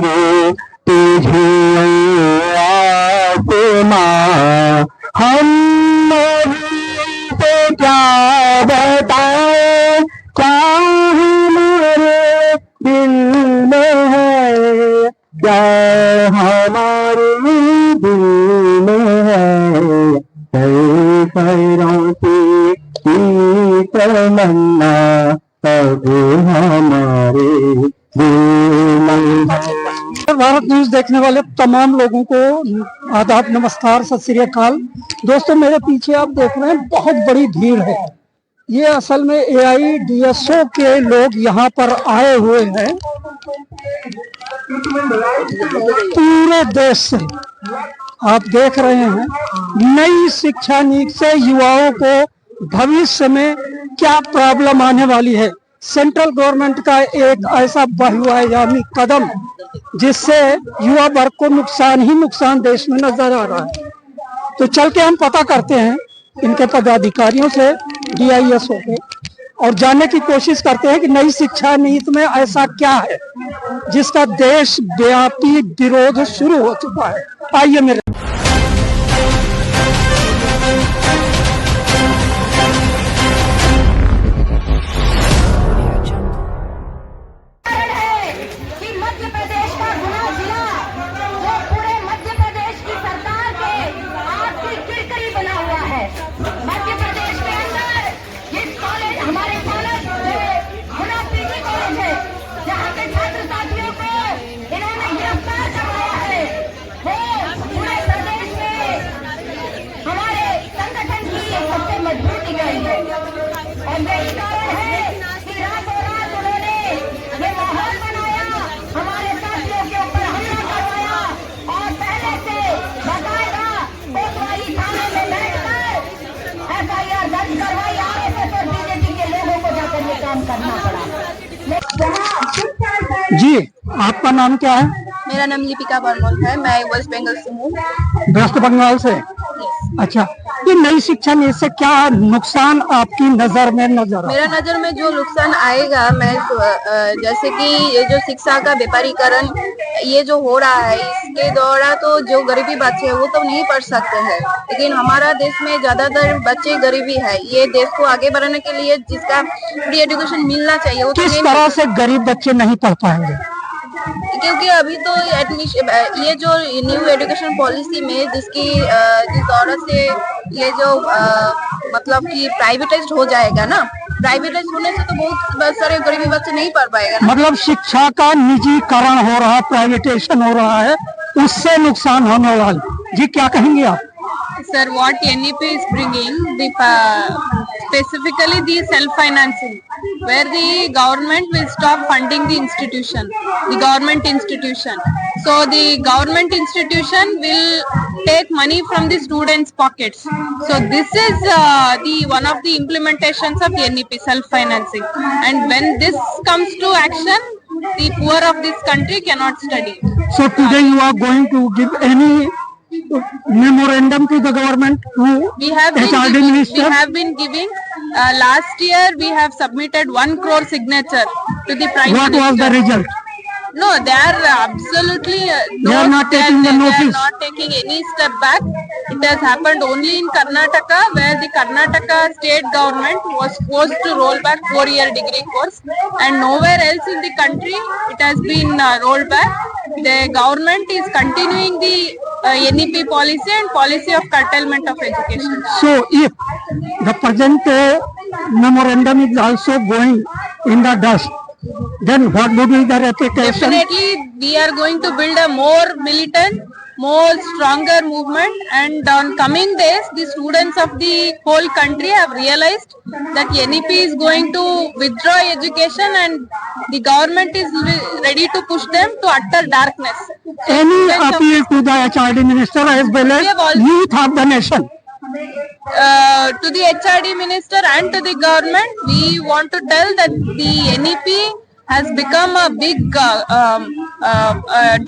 रे तुझे आत्मा हम तो क्या बताए, क्या हमारे दिल में है, क्या हमारे दिल में है, पैरों की तमन्ना अब हमारे दिल में है। भारत न्यूज देखने वाले तमाम लोगों को आदाब, नमस्कार, सत श्री अकाल। दोस्तों, मेरे पीछे आप देख रहे हैं बहुत बड़ी भीड़ है। ये असल में AIDSO के लोग यहाँ पर आए हुए हैं पूरे देश से। आप देख रहे हैं नई शिक्षा नीति से युवाओं को भविष्य में क्या प्रॉब्लम आने वाली है। सेंट्रल गवर्नमेंट का एक ऐसा बहुआयामी कदम जिससे युवा वर्ग को नुकसान ही नुकसान देश में नजर आ रहा है। तो चल के हम पता करते हैं इनके पदाधिकारियों से, DISO के, और जानने की कोशिश करते हैं कि नई शिक्षा नीति में ऐसा क्या है जिसका देशव्यापी विरोध शुरू हो चुका है। आइए मेरे जी, आपका नाम क्या है? मेरा नाम लिपिका बर्मन है। मैं वेस्ट बंगाल से हूँ। वेस्ट बंगाल से? अच्छा, ये नई शिक्षा नीति से क्या नुकसान आपकी नजर में नजर? मेरा नजर में जो नुकसान आएगा, मैं जैसे कि ये जो शिक्षा का व्यापारीकरण ये जो हो रहा है, इसके द्वारा तो जो गरीबी बच्चे हैं वो तो नहीं पढ़ सकते हैं, लेकिन हमारा देश में ज्यादातर बच्चे गरीबी है। ये देश को आगे बढ़ाने के लिए जिसका फ्री एजुकेशन मिलना चाहिए वो किस तरह से गरीब बच्चे नहीं पढ़ पाएंगे? क्योंकि अभी तो एडमिशन, ये जो न्यू एजुकेशन पॉलिसी में जिस दौरान से ये जो मतलब कि प्राइवेटाइज्ड हो जाएगा ना, प्राइवेटाइज होने से तो बहुत सारे गरीबी बच्चे नहीं पढ़ पाएगा ना। मतलब शिक्षा का निजीकरण हो रहा है, प्राइवेटाइजेशन हो रहा है, उससे नुकसान होने वाला। जी, क्या कहेंगे आप? Sir, what NEP is bringing, specifically the self-financing, where the government will stop funding the institution, the government institution. So the government institution will take money from the students' pockets. So this is the one of the implementations of NEP, self-financing. And when this comes to action, the poor of this country cannot study. So today you are going to give any memorandum to the government? We have been giving. Last year we have submitted 1 crore signature to the Prime Minister. What was the result? No, they are absolutely they are not taking the notice. They are not taking any step back. It has happened only in Karnataka, where the Karnataka state government was forced to roll back 4-year degree course, and nowhere else in the country it has been rolled back. The government is continuing the NEP policy and policy of curtailment of education. So if the present memorandum is also going in the dust, then what would be the reputation? Definitely we are going to build a more militant, more stronger movement, and on coming days the students of the whole country have realized that NEP is going to withdraw education and the government is ready to push them to utter darkness. Any appeal to the HRD minister as well as youth of the nation? To the HRD minister and to the government, we want to tell that the NEP has become a big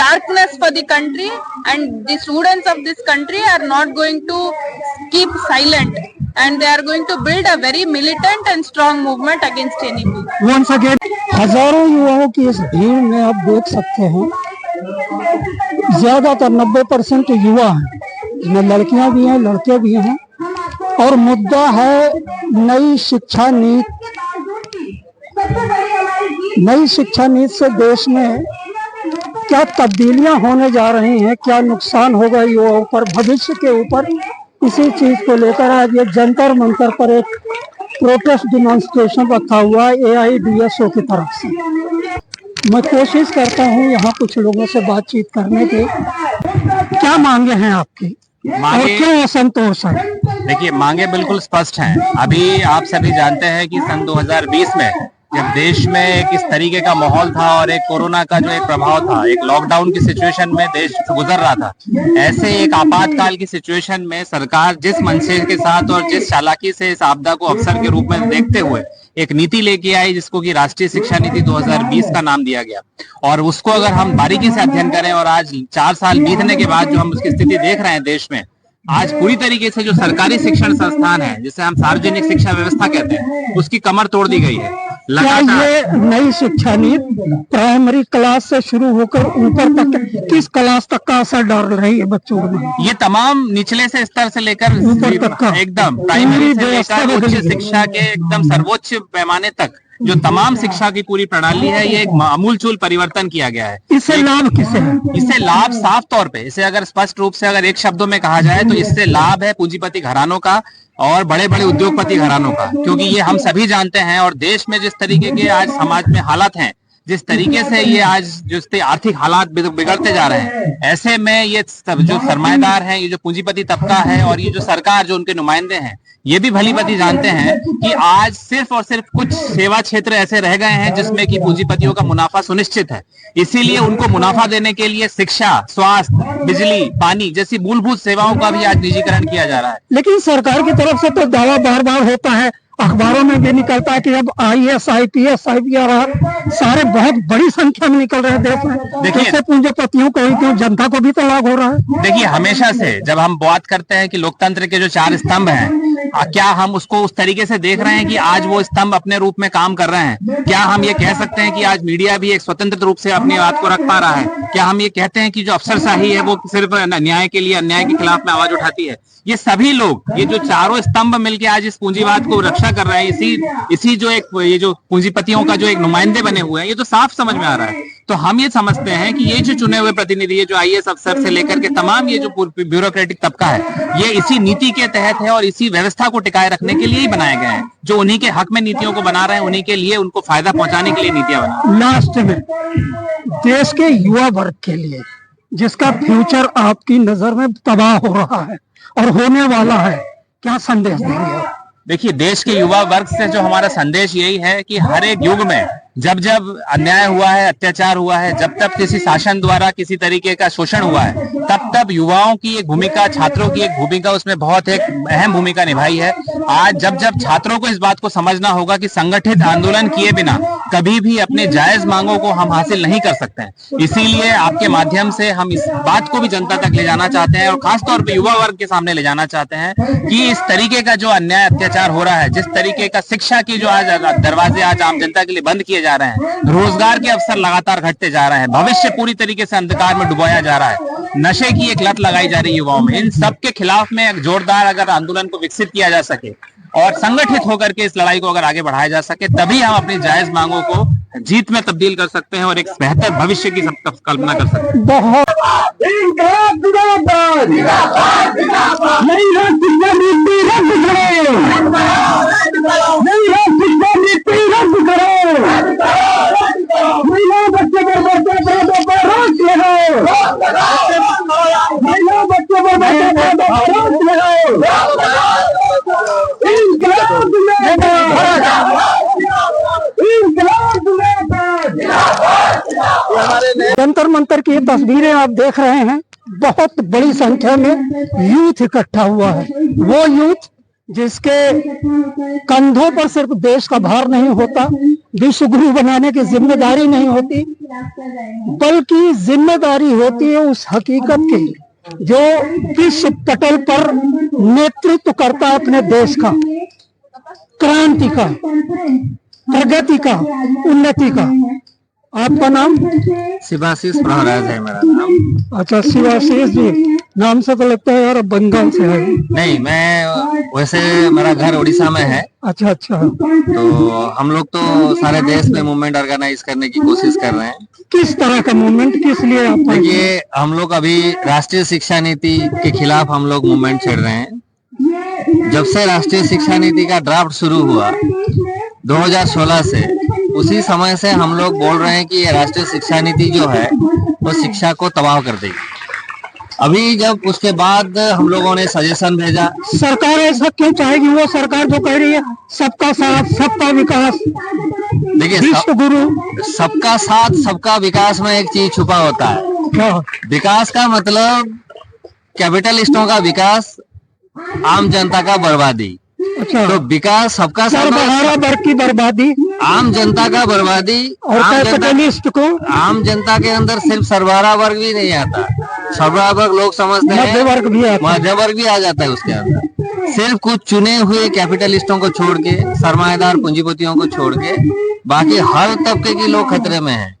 darkness for the country, and the students of this country are not going to keep silent, and they are going to build a very militant and strong movement against NEP. Once again, हजारों युवाओं की इस भीड़ में आप देख सकते हैं ज्यादातर 90% युवा हैं, इसमें लड़कियां भी हैं, लड़के भी हैं। और मुद्दा है नई शिक्षा नीति। नई शिक्षा नीति से देश में क्या तब्दीलियां होने जा रही हैं, क्या नुकसान होगा युवाओं पर, भविष्य के ऊपर, इसी चीज को लेकर आज ये जंतर मंतर पर एक प्रोटेस्ट डिमॉन्स्ट्रेशन रखा हुआ है AIDSO की तरफ से। मैं कोशिश करता हूँ यहाँ कुछ लोगों से बातचीत करने की। क्या मांगे हैं आपकी और क्यों असंतोष है? देखिए, मांगे बिल्कुल स्पष्ट हैं। अभी आप सभी जानते हैं कि सन 2020 में जब देश में एक इस तरीके का माहौल था और एक कोरोना का जो एक प्रभाव था, एक लॉकडाउन की सिचुएशन में देश गुजर रहा था, ऐसे एक आपातकाल की सिचुएशन में सरकार जिस मंशे के साथ और जिस चालाकी से इस आपदा को अवसर के रूप में देखते हुए एक नीति लेके आई, जिसको कि राष्ट्रीय शिक्षा नीति 2020 का नाम दिया गया। और उसको अगर हम बारीकी से अध्ययन करें और आज 4 साल बीतने के बाद जो हम उसकी स्थिति देख रहे हैं देश में, आज पूरी तरीके से जो सरकारी शिक्षण संस्थान है, जिसे हम सार्वजनिक शिक्षा व्यवस्था कहते हैं, उसकी कमर तोड़ दी गई है। क्या ये नई शिक्षा नीति प्राइमरी क्लास से शुरू होकर ऊपर तक किस क्लास तक का असर डाल रही है बच्चों में? ये तमाम निचले से स्तर से लेकर ऊपर तक का, एकदम प्राइमरी से लेकर उच्च शिक्षा के एकदम सर्वोच्च पैमाने तक जो तमाम शिक्षा की पूरी प्रणाली है, ये एक आमूलचूल परिवर्तन किया गया है। इससे लाभ किसे है? इससे लाभ साफ तौर पे, इसे अगर स्पष्ट रूप से अगर एक शब्दों में कहा जाए तो इससे लाभ है पूंजीपति घरानों का और बड़े बड़े उद्योगपति घरानों का। क्योंकि ये हम सभी जानते हैं और देश में जिस तरीके के आज समाज में हालात हैं, जिस तरीके से ये आज जो आर्थिक हालात बिगड़ते जा रहे हैं, ऐसे में ये जो सरमाएदार हैं, ये जो पूंजीपति तबका है और ये जो सरकार जो उनके नुमाइंदे हैं, ये भी भली भांति जानते हैं कि आज सिर्फ और सिर्फ कुछ सेवा क्षेत्र ऐसे रह गए हैं जिसमें कि पूंजीपतियों का मुनाफा सुनिश्चित है। इसीलिए उनको मुनाफा देने के लिए शिक्षा, स्वास्थ्य, बिजली, पानी जैसी मूलभूत सेवाओं का भी आज निजीकरण किया जा रहा है। लेकिन सरकार की तरफ से तो दावा बार बार होता है, अखबारों में भी निकलता है कि अब IAS, IPS, IPR सारे बहुत बड़ी संख्या में निकल रहे हैं देश में। देखिए, पूंजीपतियों को क्यों, जनता को भी तो लाभ हो रहा है। देखिए, हमेशा से जब हम बात करते हैं कि लोकतंत्र के जो 4 स्तंभ हैं, क्या हम उसको उस तरीके से देख रहे हैं कि आज वो स्तंभ अपने रूप में काम कर रहे हैं? क्या हम ये कह सकते हैं कि आज मीडिया भी एक स्वतंत्र रूप से अपनी बात को रख पा रहा है? क्या हम ये कहते हैं कि जो अफसरशाही है वो सिर्फ न्याय के लिए अन्याय के खिलाफ में आवाज उठाती है? ये सभी लोग, ये जो चारों स्तंभ मिलकर आज इस पूंजीवाद को रक्षा कर रहे हैं, इसी जो एक ये जो पूंजीपतियों का जो एक नुमाइंदे बने हुए हैं, ये तो साफ समझ में आ रहा है। तो हम ये समझते हैं कि ये जो चुने हुए प्रतिनिधि है, जो IAS अफसर से लेकर के तमाम ये जो ब्यूरोक्रेटिक तबका है, ये इसी नीति के तहत है और इसी व्यवस्था को टिकाए रखने के लिए ही बनाए गए हैं। जो उन्हीं के हक में नीतियों को बना रहे हैं, उन्हीं के लिए, उनको फायदा पहुंचाने के लिए नीतियां बना। लास्ट में देश के युवा वर्ग के लिए, जिसका फ्यूचर आपकी नजर में तबाह हो रहा है और होने वाला है, क्या संदेश देंगे? देखिए, देश के युवा वर्ग से जो हमारा संदेश यही है कि हर एक युग में जब जब अन्याय हुआ है, अत्याचार हुआ है, जब तब किसी शासन द्वारा किसी तरीके का शोषण हुआ है, तब तब युवाओं की एक भूमिका, छात्रों की एक भूमिका उसमें बहुत एक अहम भूमिका निभाई है। आज जब जब छात्रों को इस बात को समझना होगा कि संगठित आंदोलन किए बिना कभी भी अपने जायज मांगों को हम हासिल नहीं कर सकते हैं, इसीलिए आपके माध्यम से हम इस बात को भी जनता तक ले जाना चाहते हैं और खासतौर पर युवा वर्ग के सामने ले जाना चाहते हैं कि इस तरीके का जो अन्याय अत्याचार हो रहा है, जिस तरीके का शिक्षा की जो आज दरवाजे आज आम जनता के लिए बंद किए जा रहे हैं, रोजगार के अवसर लगातार घटते जा रहे हैं, भविष्य पूरी तरीके से अंधकार में डुबाया जा रहा है, नशे की एक लत लगाई जा रही है युवाओं में, इन सब के खिलाफ में एक जोरदार अगर आंदोलन को विकसित किया जा सके और संगठित होकर के इस लड़ाई को अगर आगे बढ़ाया जा सके, तभी हम अपनी जायज मांगों को जीत में तब्दील कर सकते हैं और एक बेहतर भविष्य की कल्पना कर सकते हैं। बहुत जंतर मंतर की तस्वीरें आप देख रहे हैं, बहुत बड़ी संख्या में यूथ इकट्ठा हुआ है। वो यूथ जिसके कंधों पर सिर्फ देश का भार नहीं होता, विश्व गुरु बनाने की जिम्मेदारी नहीं होती, बल्कि जिम्मेदारी होती है उस हकीकत की जो विश्व पटल पर नेतृत्व करता है अपने देश का, क्रांति का, प्रगति का, उन्नति का। आपका नाम? शिवाशीष प्रहराज है मेरा नाम। अच्छा, शिवाशीष जी, नाम से तो लगता है यार बंगाल से है। नहीं, मैं वैसे मेरा घर उड़ीसा में है। अच्छा अच्छा। तो हम लोग तो सारे देश में मूवमेंट ऑर्गेनाइज करने की कोशिश कर रहे हैं। किस तरह का मूवमेंट, किस लिए आप? देखिए, हम लोग अभी राष्ट्रीय शिक्षा नीति के खिलाफ हम लोग मूवमेंट छेड़ रहे हैं। जब से राष्ट्रीय शिक्षा नीति का ड्राफ्ट शुरू हुआ 2016 से, उसी समय से हम लोग बोल रहे हैं कि ये राष्ट्रीय शिक्षा नीति जो है वो शिक्षा को तबाह कर देगी। अभी जब उसके बाद हम लोगों ने सजेशन भेजा, सरकार ऐसा क्यों चाहेगी? वो सरकार जो कह रही है सबका साथ सबका विकास, देखिए विश्व गुरु। सबका साथ सबका विकास में एक चीज छुपा होता है। क्या? विकास का मतलब कैपिटलिस्टों का विकास, आम जनता का बर्बादी। अच्छा, तो विकास सबका साथ, सर्वहारा वर्ग की बर्बादी आम जनता का बर्बादी। और कैपिटलिस्ट को, आम जनता के अंदर सिर्फ सरबराह वर्ग भी नहीं आता, सरबराह वर्ग लोग समझते हैं मध्य वर्ग भी आता है। मध्य वर्ग भी आ जाता है उसके अंदर। सिर्फ कुछ चुने हुए कैपिटलिस्टों को छोड़ के, सरमाएदार पूंजीपतियों को छोड़ के, बाकी हर तबके के लोग खतरे में हैं।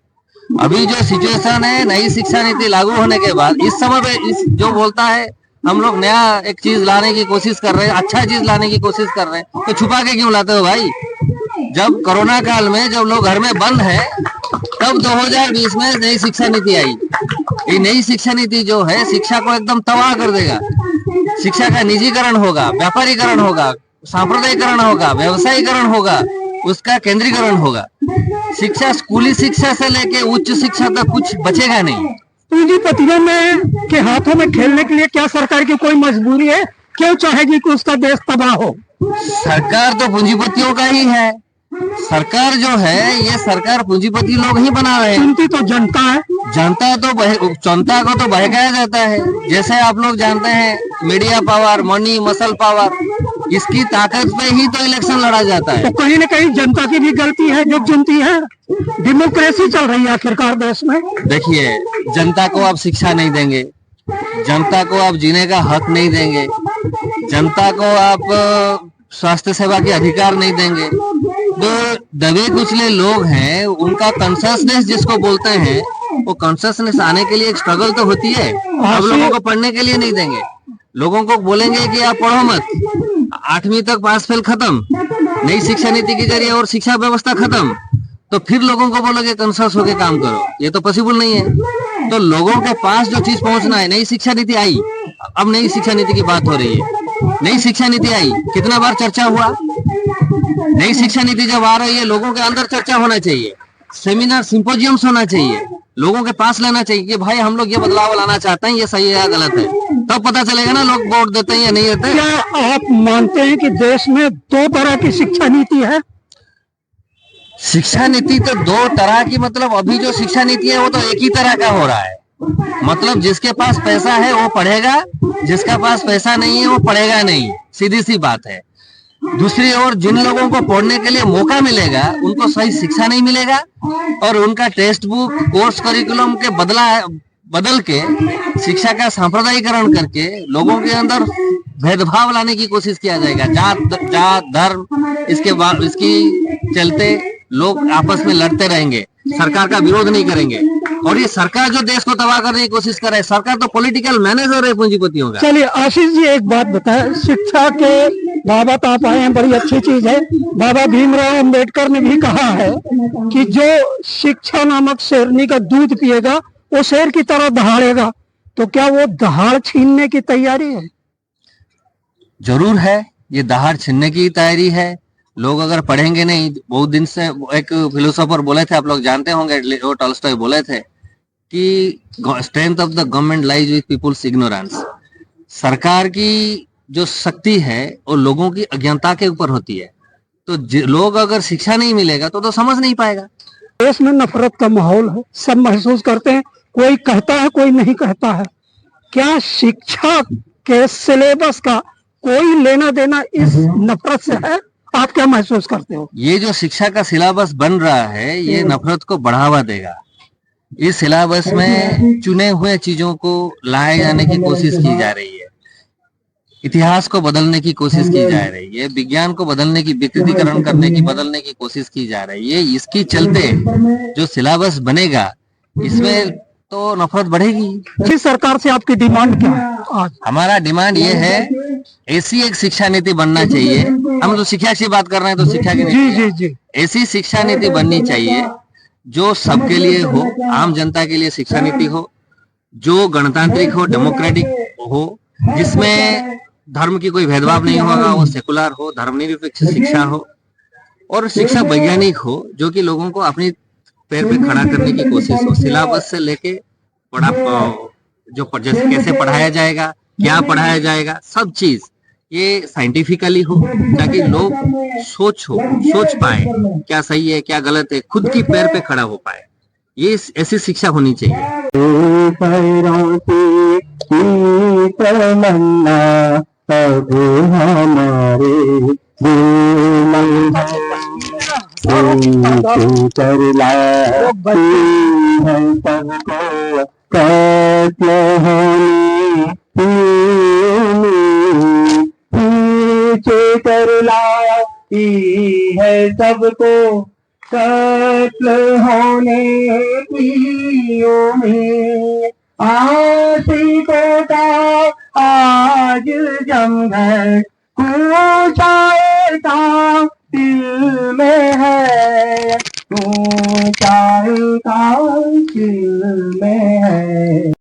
अभी जो सिचुएशन है, नई शिक्षा नीति लागू होने के बाद इस समय पे इस जो बोलता है हम लोग नया एक चीज लाने की कोशिश कर रहे हैं, अच्छा चीज लाने की कोशिश कर रहे हैं, तो छुपा के क्यों लाते हो भाई? जब कोरोना काल में जब लोग घर में बंद है, तब 2020 में नई शिक्षा नीति आई। ये नई शिक्षा नीति जो है शिक्षा को एकदम तबाह कर देगा। शिक्षा का निजीकरण होगा, व्यापारीकरण होगा, सांप्रदायिकरण होगा, व्यवसायीकरण होगा, उसका केंद्रीकरण होगा। शिक्षा, स्कूली शिक्षा से लेके उच्च शिक्षा तक कुछ बचेगा नहीं। पूंजीपतियों में के हाथों में खेलने के लिए क्या सरकार की कोई मजबूरी है? क्यों चाहेगी कि उसका देश तबाह हो? सरकार तो पूंजीपतियों का ही है। सरकार जो है, ये सरकार पूंजीपति लोग ही बना रहे हैं। चुनती तो जनता है। जनता को तो बहकाया जाता है। जैसे आप लोग जानते हैं, media power, money, muscle power, इसकी ताकत पे ही तो इलेक्शन लड़ा जाता है। तो कहीं न कहीं जनता की भी गलती है जो चुनती है। डेमोक्रेसी चल रही है आखिरकार देश में। देखिए, जनता को आप शिक्षा नहीं देंगे, जनता को आप जीने का हक नहीं देंगे, जनता को आप स्वास्थ्य सेवा के अधिकार नहीं देंगे, तो दबे कुचले लोग हैं, उनका कॉन्शसनेस जिसको बोलते हैं, वो कॉन्शसनेस आने के लिए एक स्ट्रगल तो होती है। अब लोगों को पढ़ने के लिए नहीं देंगे, लोगों को बोलेंगे कि आप पढ़ो मत, 8वीं तक पास फेल खत्म, नई शिक्षा नीति के जरिए और शिक्षा व्यवस्था खत्म, तो फिर लोगों को बोलोगे कॉन्शस होके काम करो, ये तो पॉसिबल नहीं है। तो लोगों के पास जो चीज पहुंचना है, नई शिक्षा नीति आई, अब नई शिक्षा नीति की बात हो रही है। नई शिक्षा नीति आई, कितना बार चर्चा हुआ? नई शिक्षा नीति जब आ रही है, लोगों के अंदर चर्चा होना चाहिए, सेमिनार, सिंपोजियम्स होना चाहिए, लोगों के पास लेना चाहिए कि भाई हम लोग ये बदलाव लाना चाहते हैं, ये सही है या गलत है, तब पता चलेगा ना लोग वोट देते हैं या नहीं देते। क्या आप मानते हैं कि देश में 2 तरह की शिक्षा नीति है? शिक्षा नीति तो 2 तरह की, मतलब अभी जो शिक्षा नीति है वो तो एक ही तरह का हो रहा है। मतलब जिसके पास पैसा है वो पढ़ेगा, जिसका पास पैसा नहीं है वो पढ़ेगा नहीं, सीधी सी बात है। दूसरी ओर जिन लोगों को पढ़ने के लिए मौका मिलेगा उनको सही शिक्षा नहीं मिलेगा, और उनका टेक्स्ट बुक, कोर्स करिकुलम के बदल के शिक्षा का सांप्रदायिकरण करके लोगों के अंदर भेदभाव लाने की कोशिश किया जाएगा। जात धर्म, इसकी चलते लोग आपस में लड़ते रहेंगे, सरकार का विरोध नहीं करेंगे, और ये सरकार जो देश को तबाह करने की कोशिश कर रही है, सरकार तो पॉलिटिकल मैनेजर है पूंजीपतियों का। चलिए आशीष जी, एक बात बताएं, शिक्षा के बाबत आप आए हैं, बड़ी अच्छी चीज है। बाबा भीमराव अंबेडकर ने भी कहा है कि जो शिक्षा नामक शेरनी का दूध पिएगा वो शेर की तरह दहाड़ेगा। तो क्या वो दहाड़ छीनने की तैयारी है? जरूर है, ये दहाड़ छीनने की तैयारी है। लोग अगर पढ़ेंगे नहीं, बहुत दिन से एक फिलोसोफर बोले थे, आप लोग जानते होंगे, लियो टॉल्स्टॉय बोले थे कि strength of the government lies with people's ignorance. सरकार की जो शक्ति है वो लोगों की अज्ञानता के ऊपर होती है। तो लोग अगर शिक्षा नहीं मिलेगा तो समझ नहीं पाएगा। देश में नफरत का माहौल है, सब महसूस करते हैं, कोई कहता है कोई नहीं कहता है। क्या शिक्षा के सिलेबस का कोई लेना देना इस नफरत से है? आप क्या महसूस करते हो? ये जो शिक्षा का सिलेबस बन रहा है ये नफरत को बढ़ावा देगा। इस सिलेबस में चुने हुए चीजों को लाए जाने की कोशिश की जा रही है। इतिहास को बदलने की कोशिश की जा रही है, विज्ञान को बदलने की, विकृतीकरण करने की, बदलने की कोशिश की जा रही है। इसकी चलते जो सिलेबस बनेगा इसमें तो नफरत बढ़ेगी। इस सरकार से आपकी डिमांड क्या है आज? हमारा डिमांड ये है, ऐसी एक शिक्षा नीति बनना चाहिए। हम तो शिक्षा की बात कर रहे हैं, तो शिक्षा की नीति जी जी। ऐसी शिक्षा नीति बननी चाहिए जो सबके लिए हो, आम जनता के लिए शिक्षा नीति हो, जो गणतांत्रिक हो, डेमोक्रेटिक हो, जिसमें धर्म की कोई भेदभाव नहीं होगा, वो सेकुलर हो, धर्मनिरपेक्ष शिक्षा हो, और शिक्षा वैज्ञानिक हो, जो कि लोगों को अपनी पैर पे खड़ा करने की कोशिश हो। सिलेबस से लेके जो जैसे कैसे पढ़ाया जाएगा, क्या पढ़ाया जाएगा, सब चीज ये साइंटिफिकली हो, ताकि लोग सोच पाए क्या सही है क्या गलत है, खुद की पैर पे खड़ा हो पाए। ये ऐसी शिक्षा होनी चाहिए। तमन्ना अब हमारे दिल में कर लाती है सबको कत्ल होने पीछे कर लाती है सबको कत्ल होने की उम्मीद। आशिकों का आज जमघट ऊंचाई का दिल में है, ऊंचाई का दिल में है।